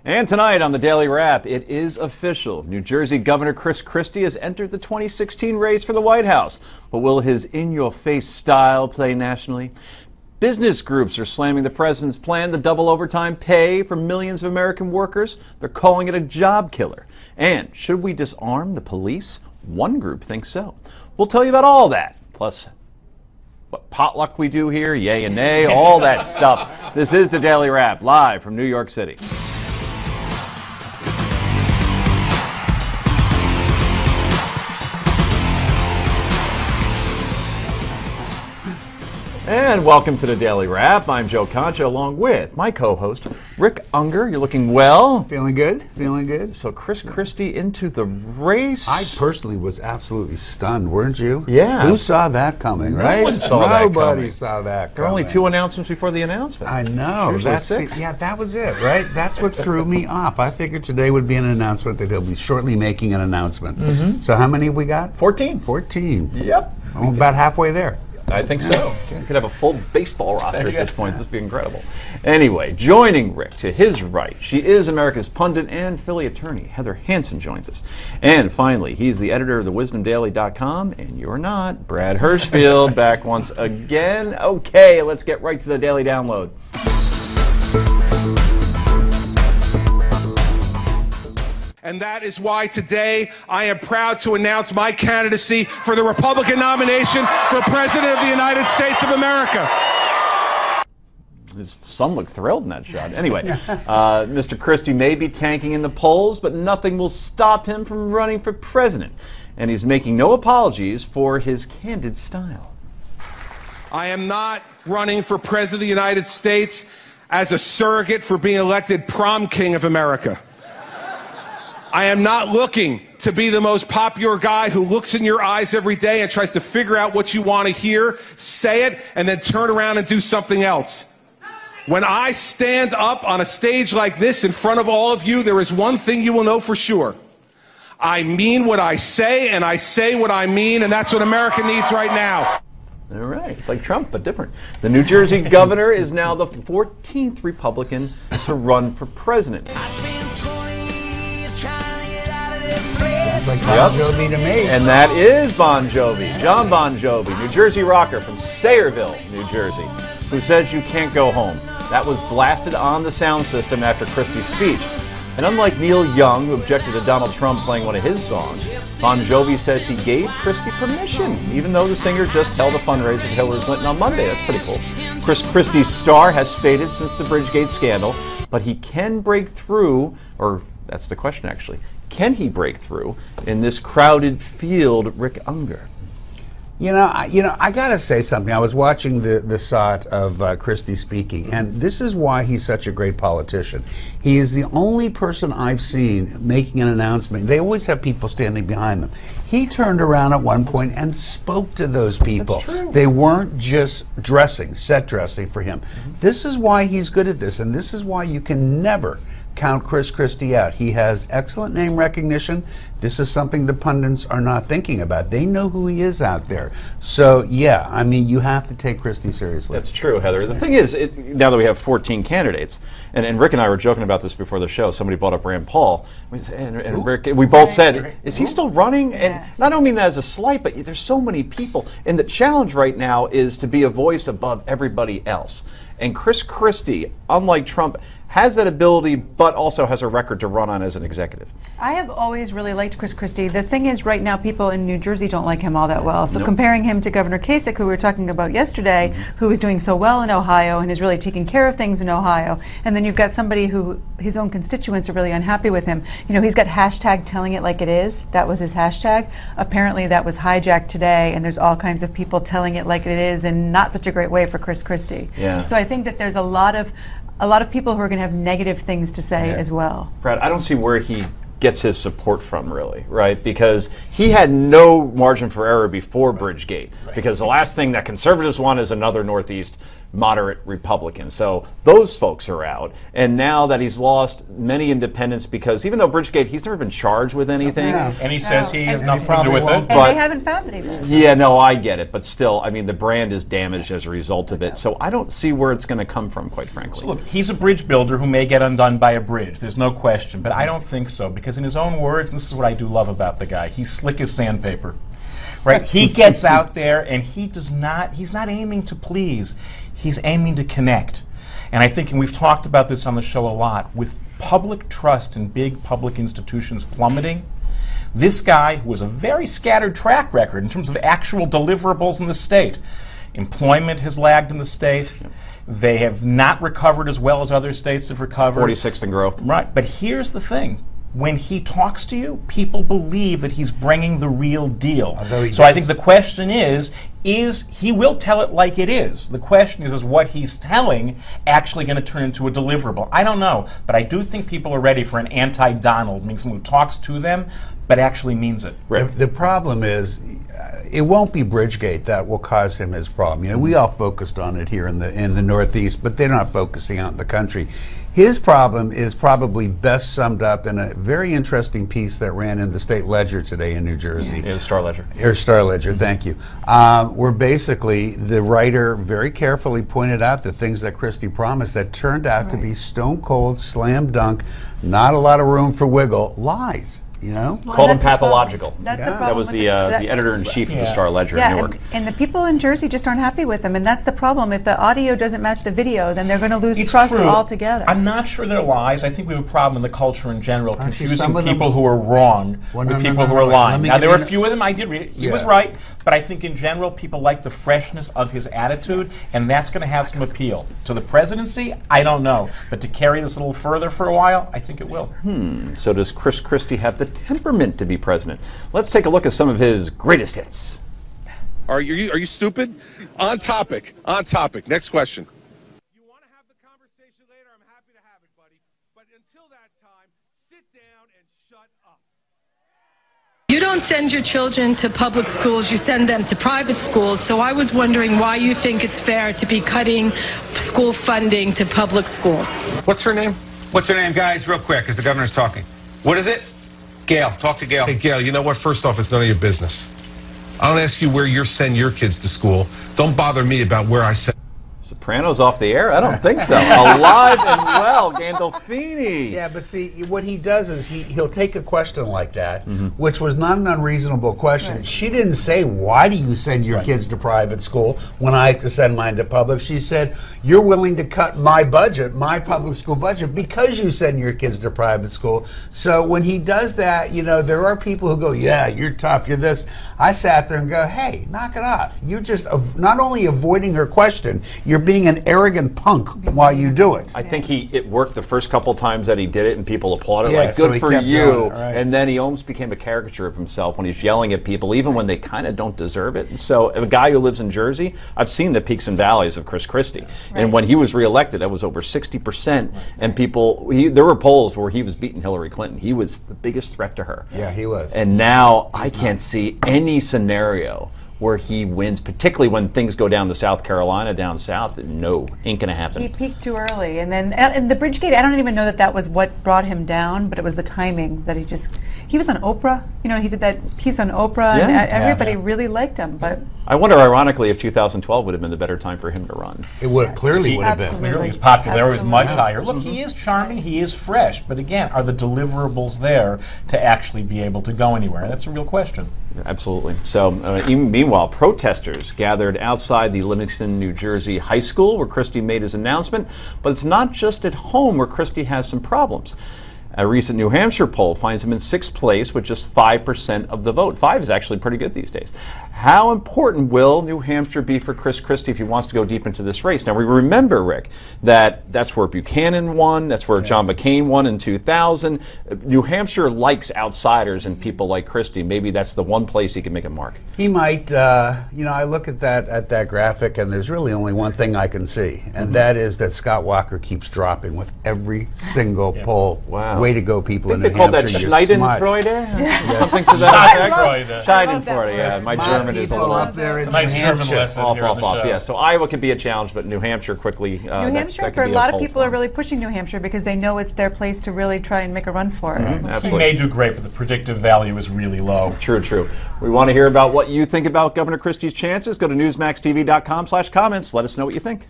And tonight on the Daily Wrap, it is official. New Jersey Governor Chris Christie has entered the 2016 race for the White House. But will his in-your-face style play nationally? Business groups are slamming the president's plan to double overtime pay for millions of American workers. They're calling it a job killer. And should we disarm the police? One group thinks so. We'll tell you about all that. Plus, what potluck we do here, yay and nay, all that stuff. This is the Daily Wrap, live from New York City. And welcome to the Daily Wrap. I'm Joe Concha, along with my co-host, Rick Unger. You're looking well. Feeling good, feeling good. So Chris Christie into the race. I personally was absolutely stunned, weren't you? Yeah. Who saw that coming, right? No one saw that coming. Nobody saw that coming. There were only 2 announcements before the announcement. I know. That's 6. Yeah, that was it, right? That's what threw me off. I figured today would be an announcement, that he'll be shortly making an announcement. So how many have we got? 14. 14. Yep. I'm about halfway there. I think so. We could have a full baseball roster at this point. This would be incredible. Anyway, joining Rick to his right, she is America's pundit and Philly attorney. Heather Hansen joins us. And finally, he's the editor of thewisdomdaily.com, and you're not. Brad Hirschfield back once again. Okay, let's get right to the daily download. And that is why today I am proud to announce my candidacy for the Republican nomination for President of the United States of America. His son looked thrilled in that shot. Anyway, Mr. Christie may be tanking in the polls, but nothing will stop him from running for president. And he's making no apologies for his candid style. I am not running for President of the United States as a surrogate for being elected prom king of America. I am not looking to be the most popular guy who looks in your eyes every day and tries to figure out what you want to hear, say it, and then turn around and do something else. When I stand up on a stage like this in front of all of you, there is one thing you will know for sure. I mean what I say, and I say what I mean, and that's what America needs right now. All right. It's like Trump, but different. The New Jersey governor is now the 14th Republican to run for president. Like Bon Jovi to me. And that is Bon Jovi, John Bon Jovi, New Jersey rocker from Sayreville, New Jersey, who says you can't go home. That was blasted on the sound system after Christie's speech. And unlike Neil Young, who objected to Donald Trump playing one of his songs, Bon Jovi says he gave Christie permission, even though the singer just held a fundraiser for Hillary Clinton on Monday. That's pretty cool. Chris Christie's star has faded since the Bridgegate scandal, but he can break through, or that's the question actually, can he break through in this crowded field, Rick Unger? You know, I gotta say something. I was watching the shot of Christie speaking, and this is why he's such a great politician. He is the only person I've seen making an announcement. They always have people standing behind them. He turned around at one point and spoke to those people. That's true. They weren't just set dressing for him. This is why he's good at this, and this is why you can never count Chris Christie out. He has excellent name recognition. This is something the pundits are not thinking about. They know who he is out there. So, yeah, I mean, you have to take Christie seriously. That's true, Heather. The thing is, now that we have 14 candidates, and Rick and I were joking about this before the show, somebody brought up Rand Paul, and Rick, we both said, is he still running? Yeah. And I don't mean that as a slight, but there's so many people. And the challenge right now is to be a voice above everybody else. And Chris Christie, unlike Trump, has that ability, but also has a record to run on as an executive. I have always really liked Chris Christie. The thing is, right now, people in New Jersey don't like him all that well. So comparing him to Governor Kasich, who we were talking about yesterday, who is doing so well in Ohio and is really taking care of things in Ohio, and then you've got somebody who his own constituents are really unhappy with him. You know, he's got hashtag telling it like it is. That was his hashtag. Apparently that was hijacked today, and there's all kinds of people telling it like it is in not such a great way for Chris Christie. Yeah. So I think that there's a lot of people who are going to have negative things to say as well. Brad, I don't see where he gets his support from, really, right? Because he had no margin for error before Bridgegate. Because the last thing that conservatives want is another Northeast moderate Republican. So those folks are out. And now that he's lost many independents, because even though Bridgegate, he's never been charged with anything. No. And he says he has And nothing to probably do with won't. it. And But- they haven't found anyone. Yeah, no, I get it. But still, I mean, the brand is damaged as a result of it. So I don't see where it's going to come from, quite frankly. Look, he's a bridge builder who may get undone by a bridge. There's no question. But I don't think so, because in his own words, and this is what I do love about the guy, he's slick as sandpaper. Right? He gets out there and he's not aiming to please. He's aiming to connect. And I think, and we've talked about this on the show a lot, with public trust in big public institutions plummeting, this guy, who has a very scattered track record in terms of actual deliverables in the state, employment has lagged in the state. They have not recovered as well as other states have recovered. 46th in growth. Right. But here's the thing. When he talks to you, people believe that he's bringing the real deal. So I think the question is he will tell it like it is. The question is what he's telling actually going to turn into a deliverable? I don't know, but I do think people are ready for an anti-Donald, meaning someone who talks to them but actually means it. The problem is, it won't be Bridgegate that will cause him his problem. You know, we all focused on it here in the Northeast, but they're not focusing out in the country. His problem is probably best summed up in a very interesting piece that ran in the State Ledger today in New Jersey. Yeah, the Star Ledger. Or Star Ledger, thank you. Where basically the writer very carefully pointed out the things that Christie promised that turned out to be stone cold, slam dunk, not a lot of room for wiggle, lies. You know? Well, Called him that's the problem. pathological. That's the Yeah. problem That was with the that- editor-in-chief of the Yeah. Star Ledger Yeah, in Newark. and the people in Jersey just aren't happy with him, and that's the problem. If the audio doesn't match the video, then they're going to lose It's trust true. altogether. I'm not sure they're lies. I think we have a problem in the culture in general, Aren't you confusing some of them- people who are wrong Well, with no, people no, who no, are no. lying. Let me Now, give there you were a few of them, I did read it. He was Yeah. right, but I think in general people like the freshness of his attitude, and that's going to have some appeal. To the presidency, I don't know. But to carry this a little further for a while, I think it will. So does Chris Christie have the temperament to be president? Let's take a look at some of his greatest hits. Are you stupid? On topic. On topic. Next question. You want to have the conversation later? I'm happy to have it, buddy. But until that time, sit down and shut up. You don't send your children to public schools, you send them to private schools. So I was wondering why you think it's fair to be cutting school funding to public schools. What's her name? What's her name, guys? Real quick, because the governor's talking. What is it? Gail. Talk to Gail. Hey, Gail, you know what? First off, it's none of your business. I don't ask you where you send your kids to school. Don't bother me about where I send. Sopranos off the air? I don't think so. Alive and well, Gandolfini. Yeah, but see, what he does is he'll take a question like that, which was not an unreasonable question. Right. She didn't say, why do you send your kids to private school when I have to send mine to public? She said, you're willing to cut my budget, my public school budget, because you send your kids to private school. So when he does that, you know, there are people who go, yeah, you're tough, you're this. I sat there and go, hey, knock it off. You're just not only avoiding her question, you're being an arrogant punk while you do it. I think it worked the first couple times that he did it, and people applauded, Yeah, like, so good he for kept you. doing it, right. And then he almost became a caricature of himself when he's yelling at people, even when they kind of don't deserve it. And so a guy who lives in Jersey, I've seen the peaks and valleys of Chris Christie. And when he was reelected, that was over 60%. And people, there were polls where he was beating Hillary Clinton. He was the biggest threat to her. Yeah, he was. And now I can't see any scenario where he wins, particularly when things go down to South Carolina, down south. No, ain't gonna happen. He peaked too early, and then and the Bridgegate. I don't even know that was what brought him down, but it was the timing that he was on Oprah. You know, he did that piece on Oprah, Yeah. and everybody really liked him. But I wonder, ironically, if 2012 would have been the better time for him to run. It would clearly would have been. Absolutely. Clearly his popularity is much Absolutely. higher. Look, he is charming, he is fresh, but again, are the deliverables there to actually be able to go anywhere? That's a real question. Absolutely. So, meanwhile, protesters gathered outside the Livingston, New Jersey high school where Christie made his announcement. But it's not just at home where Christie has some problems. A recent New Hampshire poll finds him in 6th place with just 5% of the vote. 5 is actually pretty good these days. How important will New Hampshire be for Chris Christie if he wants to go deep into this race? Now, we remember, Rick, that's where Buchanan won, that's where John McCain won in 2000. New Hampshire likes outsiders and people like Christie. Maybe that's the one place he can make a mark. He might, you know, I look at that graphic, and there's really only one thing I can see, and that is that Scott Walker keeps dropping with every single poll. Wow. Way to go, people I in think New they call that Hampshire. You're smart. Schadenfreude? Something to that effect? Schadenfreude. Schadenfreude, yeah. My Smart German is a people little up there in It's a nice New German Hampshire. lesson here on the show. Yeah, so Iowa could be a challenge, but New Hampshire quickly. New Hampshire, for a lot of people, are really pushing New Hampshire because they know it's their place to really try and make a run for it. We'll see. He may do great, but the predictive value is really low. True, true. We want to hear about what you think about Governor Christie's chances. Go to newsmaxtv.com/comments. Let us know what you think.